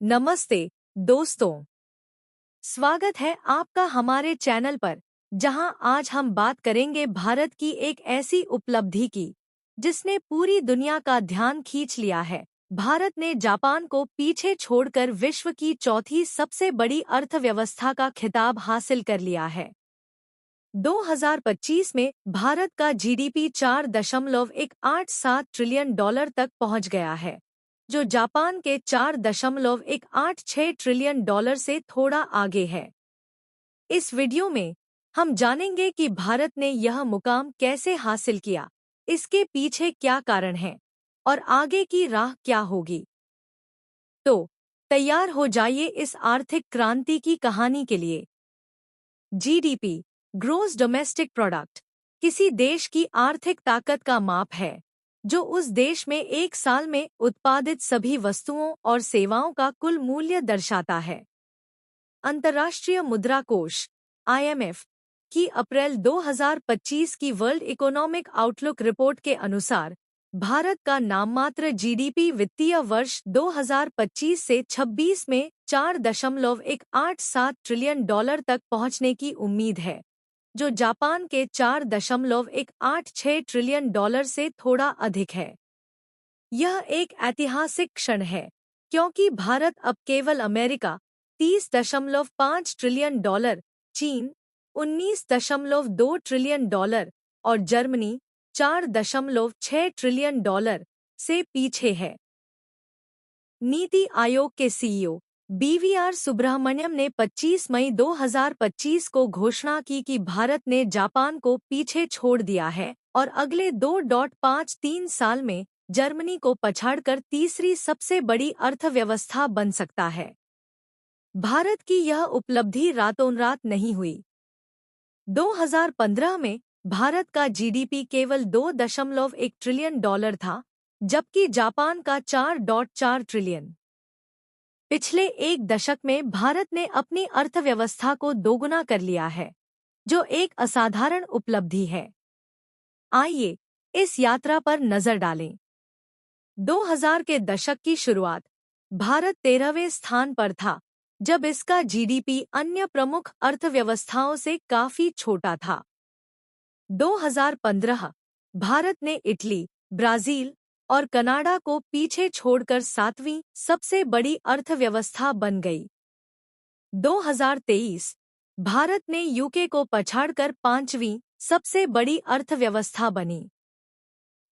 नमस्ते दोस्तों, स्वागत है आपका हमारे चैनल पर, जहां आज हम बात करेंगे भारत की एक ऐसी उपलब्धि की जिसने पूरी दुनिया का ध्यान खींच लिया है। भारत ने जापान को पीछे छोड़कर विश्व की चौथी सबसे बड़ी अर्थव्यवस्था का खिताब हासिल कर लिया है। 2025 में भारत का जीडीपी 4.187 ट्रिलियन डॉलर तक पहुंच गया है, जो जापान के 4.186 ट्रिलियन डॉलर से थोड़ा आगे है। इस वीडियो में हम जानेंगे कि भारत ने यह मुकाम कैसे हासिल किया, इसके पीछे क्या कारण है और आगे की राह क्या होगी। तो तैयार हो जाइए इस आर्थिक क्रांति की कहानी के लिए। जीडीपी, ग्रोस डोमेस्टिक प्रोडक्ट, किसी देश की आर्थिक ताकत का माप है, जो उस देश में एक साल में उत्पादित सभी वस्तुओं और सेवाओं का कुल मूल्य दर्शाता है। अंतर्राष्ट्रीय मुद्रा कोष (IMF) की अप्रैल 2025 की वर्ल्ड इकोनॉमिक आउटलुक रिपोर्ट के अनुसार भारत का नाममात्र जीडीपी वित्तीय वर्ष 2025 से 26 में 4.187 ट्रिलियन डॉलर तक पहुंचने की उम्मीद है, जो जापान के 4.186 ट्रिलियन डॉलर से थोड़ा अधिक है। यह एक ऐतिहासिक क्षण है, क्योंकि भारत अब केवल अमेरिका 30.5 ट्रिलियन डॉलर, चीन 19.2 ट्रिलियन डॉलर और जर्मनी 4.6 ट्रिलियन डॉलर से पीछे है। नीति आयोग के सीईओ BVR सुब्रह्मण्यम ने 25 मई 2025 को घोषणा की कि भारत ने जापान को पीछे छोड़ दिया है और अगले 2.53 साल में जर्मनी को पछाड़कर तीसरी सबसे बड़ी अर्थव्यवस्था बन सकता है। भारत की यह उपलब्धि रातों-रात नहीं हुई। 2015 में भारत का जीडीपी केवल 2.1 ट्रिलियन डॉलर था, जबकि जापान का 4.4 ट्रिलियन। पिछले एक दशक में भारत ने अपनी अर्थव्यवस्था को दोगुना कर लिया है, जो एक असाधारण उपलब्धि है। आइए इस यात्रा पर नजर डालें। 2000 के दशक की शुरुआत, भारत 13वें स्थान पर था, जब इसका जीडीपी अन्य प्रमुख अर्थव्यवस्थाओं से काफी छोटा था। 2015 भारत ने इटली, ब्राजील और कनाडा को पीछे छोड़कर 7वीं सबसे बड़ी अर्थव्यवस्था बन गई। 2023 भारत ने यूके को पछाड़कर 5वीं सबसे बड़ी अर्थव्यवस्था बनी।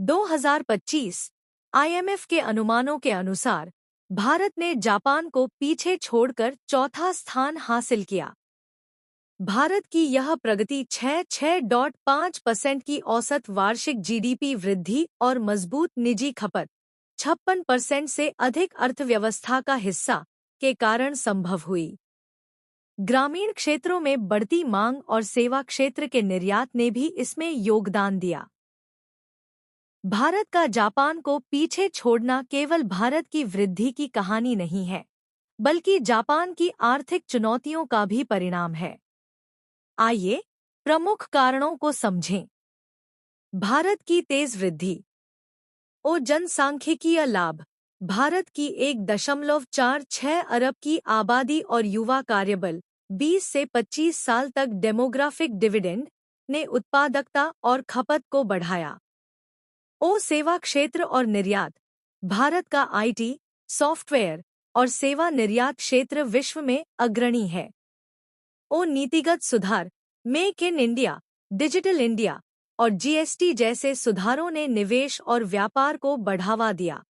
2025 IMF के अनुमानों के अनुसार भारत ने जापान को पीछे छोड़कर चौथा स्थान हासिल किया। भारत की यह प्रगति 6.5% की औसत वार्षिक जीडीपी वृद्धि और मजबूत निजी खपत 56% से अधिक अर्थव्यवस्था का हिस्सा के कारण संभव हुई। ग्रामीण क्षेत्रों में बढ़ती मांग और सेवा क्षेत्र के निर्यात ने भी इसमें योगदान दिया। भारत का जापान को पीछे छोड़ना केवल भारत की वृद्धि की कहानी नहीं है, बल्कि जापान की आर्थिक चुनौतियों का भी परिणाम है। आइए प्रमुख कारणों को समझें। भारत की तेज वृद्धि और जनसांख्यिकीय लाभ। भारत की 1.46 अरब की आबादी और युवा कार्यबल 20 से 25 साल तक डेमोग्राफिक डिविडेंड ने उत्पादकता और खपत को बढ़ाया। सेवा क्षेत्र और निर्यात। भारत का IT, सॉफ्टवेयर और सेवा निर्यात क्षेत्र विश्व में अग्रणी है। नीतिगत सुधार। Make in India, digital India और GST जैसे सुधारों ने निवेश और व्यापार को बढ़ावा दिया।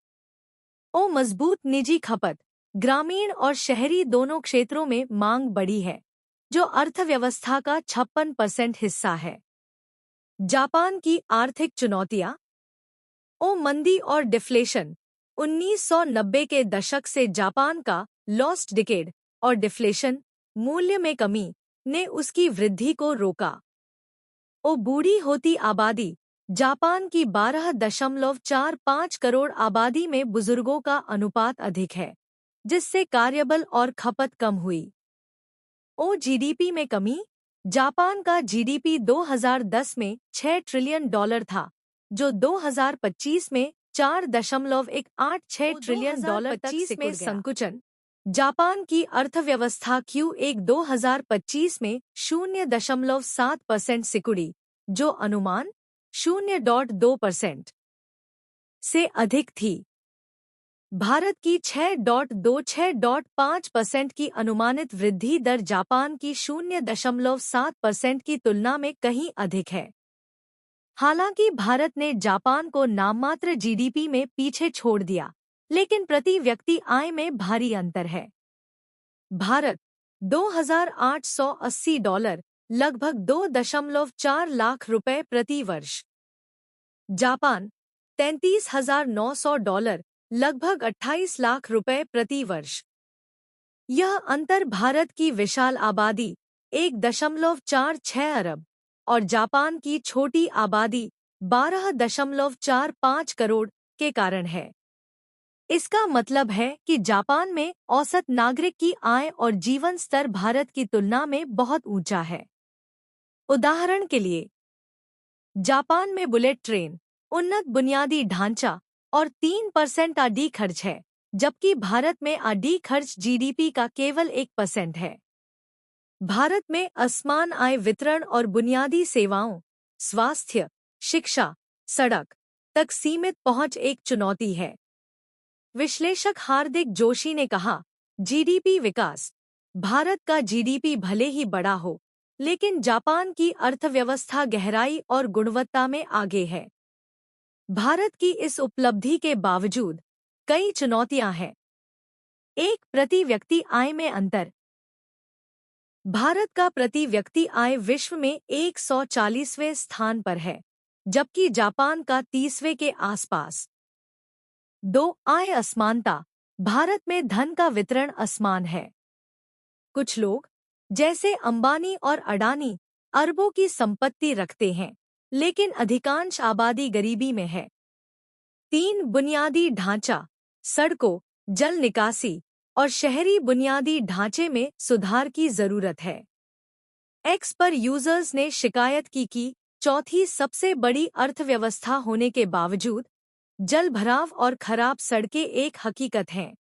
मजबूत निजी खपत। ग्रामीण और शहरी दोनों क्षेत्रों में मांग बढ़ी है, जो अर्थव्यवस्था का 56% हिस्सा है। जापान की आर्थिक चुनौतियां। मंदी और डिफ्लेशन। 1990 के दशक से जापान का लॉस्ट डिकेड और डिफ्लेशन, मूल्य में कमी, ने उसकी वृद्धि को रोका। बूढ़ी होती आबादी। जापान की 12.45 करोड़ आबादी में बुजुर्गों का अनुपात अधिक है, जिससे कार्यबल और खपत कम हुई। जीडीपी में कमी। जापान का जीडीपी 2010 में 6 ट्रिलियन डॉलर था, जो 2025 में 4.186 ट्रिलियन डॉलर तक में संकुचन। जापान की अर्थव्यवस्था Q1 2025 में 0.7% सिकुड़ी, जो अनुमान 0.2% से अधिक थी। भारत की 6.5% की अनुमानित वृद्धि दर जापान की 0.7% की तुलना में कहीं अधिक है। हालांकि भारत ने जापान को नाममात्र जीडीपी में पीछे छोड़ दिया, लेकिन प्रति व्यक्ति आय में भारी अंतर है। भारत $2,880 लगभग 2.4 लाख रुपए प्रति वर्ष, जापान $33,900 लगभग 28 लाख रुपए प्रति वर्ष। यह अंतर भारत की विशाल आबादी 1.46 अरब और जापान की छोटी आबादी 12.45 करोड़ के कारण है। इसका मतलब है कि जापान में औसत नागरिक की आय और जीवन स्तर भारत की तुलना में बहुत ऊंचा है। उदाहरण के लिए, जापान में बुलेट ट्रेन, उन्नत बुनियादी ढांचा और 3% आरडी खर्च है, जबकि भारत में आरडी खर्च जीडीपी का केवल 1% है। भारत में असमान आय वितरण और बुनियादी सेवाओं, स्वास्थ्य, शिक्षा, सड़क तक सीमित पहुंच एक चुनौती है। विश्लेषक हार्दिक जोशी ने कहा, जीडीपी विकास, भारत का जीडीपी भले ही बड़ा हो, लेकिन जापान की अर्थव्यवस्था गहराई और गुणवत्ता में आगे है। भारत की इस उपलब्धि के बावजूद कई चुनौतियां हैं। एक, प्रति व्यक्ति आय में अंतर। भारत का प्रति व्यक्ति आय विश्व में 140वें स्थान पर है, जबकि जापान का 30वें के आसपास। 2, आय असमानता, भारत में धन का वितरण असमान है। कुछ लोग, जैसे अंबानी और अडानी, अरबों की संपत्ति रखते हैं, लेकिन अधिकांश आबादी गरीबी में है। 3, बुनियादी ढांचा, सड़कों, जल निकासी और शहरी बुनियादी ढांचे में सुधार की जरूरत है। एक्स पर यूजर्स ने शिकायत की कि चौथी सबसे बड़ी अर्थव्यवस्था होने के बावजूद जलभराव और खराब सड़कें एक हकीकत हैं।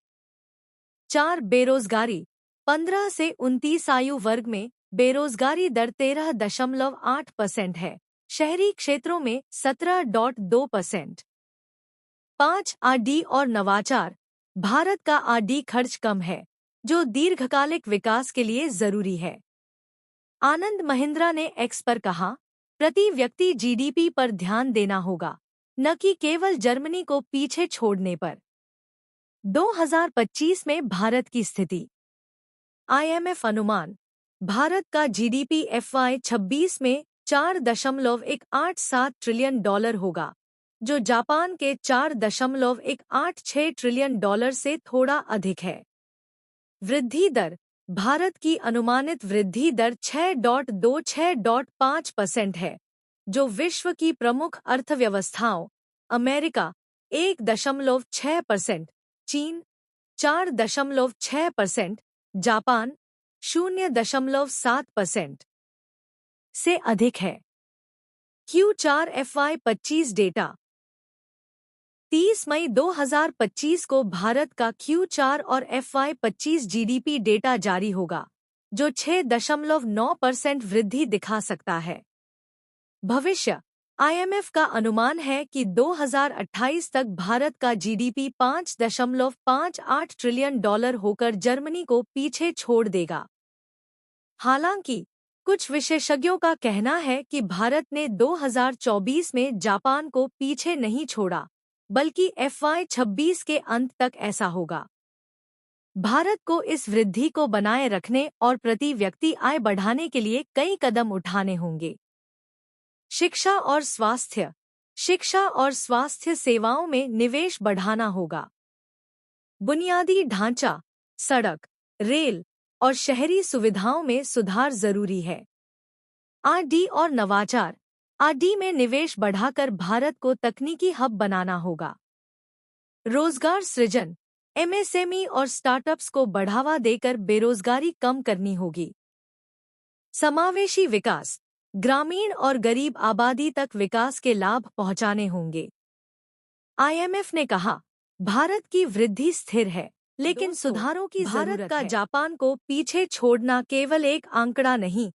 4, बेरोजगारी, 15 से 29 आयु वर्ग में बेरोजगारी दर 13.8% है, शहरी क्षेत्रों में 17.2%। 5, आरडी और नवाचार, भारत का आरडी खर्च कम है, जो दीर्घकालिक विकास के लिए जरूरी है। आनंद महिंद्रा ने एक्स पर कहा, प्रति व्यक्ति जीडीपी पर ध्यान देना होगा, न कि केवल जर्मनी को पीछे छोड़ने पर। 2025 में भारत की स्थिति। आईएमएफ अनुमान, भारत का जीडीपी FY26 में $4.187 ट्रिलियन होगा, जो जापान के $4.186 ट्रिलियन से थोड़ा अधिक है। वृद्धि दर, भारत की अनुमानित वृद्धि दर 6.26.5% है, जो विश्व की प्रमुख अर्थव्यवस्थाओं, अमेरिका 1.6%, चीन 4.6%, जापान 0.7% से अधिक है। Q4 FY25 data. 30 मई 2025 को भारत का Q4 और FY25 जीडीपी डेटा जारी होगा, जो 6.9% वृद्धि दिखा सकता है। भविष्य, आईएमएफ का अनुमान है कि 2028 तक भारत का जीडीपी $5.58 ट्रिलियन होकर जर्मनी को पीछे छोड़ देगा। हालांकि, कुछ विशेषज्ञों का कहना है कि भारत ने 2024 में जापान को पीछे नहीं छोड़ा, बल्कि FY26 के अंत तक ऐसा होगा। भारत को इस वृद्धि को बनाए रखने और प्रति व्यक्ति आय बढ़ाने के लिए कई कदम उठाने होंगे। शिक्षा और स्वास्थ्य, शिक्षा और स्वास्थ्य सेवाओं में निवेश बढ़ाना होगा। बुनियादी ढांचा, सड़क, रेल और शहरी सुविधाओं में सुधार जरूरी है। आरडी और नवाचार, आरडी में निवेश बढ़ाकर भारत को तकनीकी हब बनाना होगा। रोजगार सृजन, एमएसएमई और स्टार्टअप्स को बढ़ावा देकर बेरोजगारी कम करनी होगी। समावेशी विकास, ग्रामीण और गरीब आबादी तक विकास के लाभ पहुंचाने होंगे। आईएमएफ ने कहा, भारत की वृद्धि स्थिर है, लेकिन सुधारों की भारत का जापान को पीछे छोड़ना केवल एक आंकड़ा नहीं,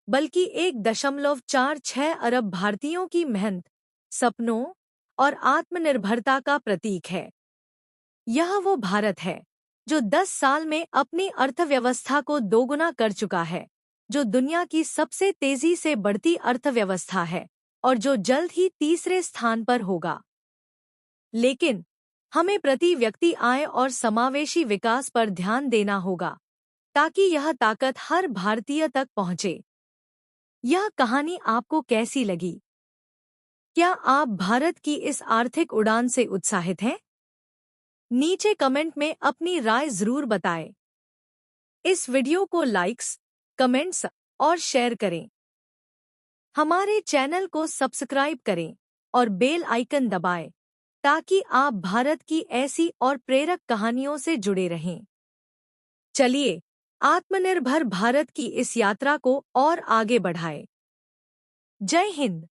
बल्कि 1.46 अरब भारतीयों की मेहनत, सपनों और आत्मनिर्भरता का प्रतीक है। यह वो भारत है जो 10 साल में अपनी अर्थव्यवस्था को दोगुना कर चुका है, जो दुनिया की सबसे तेजी से बढ़ती अर्थव्यवस्था है और जो जल्द ही तीसरे स्थान पर होगा। लेकिन हमें प्रति व्यक्ति आय और समावेशी विकास पर ध्यान देना होगा ताकि यह ताकत हर भारतीय तक पहुंचे। यह कहानी आपको कैसी लगी? क्या आप भारत की इस आर्थिक उड़ान से उत्साहित हैं? नीचे कमेंट में अपनी राय जरूर बताएं। इस वीडियो को लाइक्स, कमेंट्स और शेयर करें। हमारे चैनल को सब्सक्राइब करें और बेल आइकन दबाएं ताकि आप भारत की ऐसी और प्रेरक कहानियों से जुड़े रहें। चलिए आत्मनिर्भर भारत की इस यात्रा को और आगे बढ़ाएं। जय हिंद।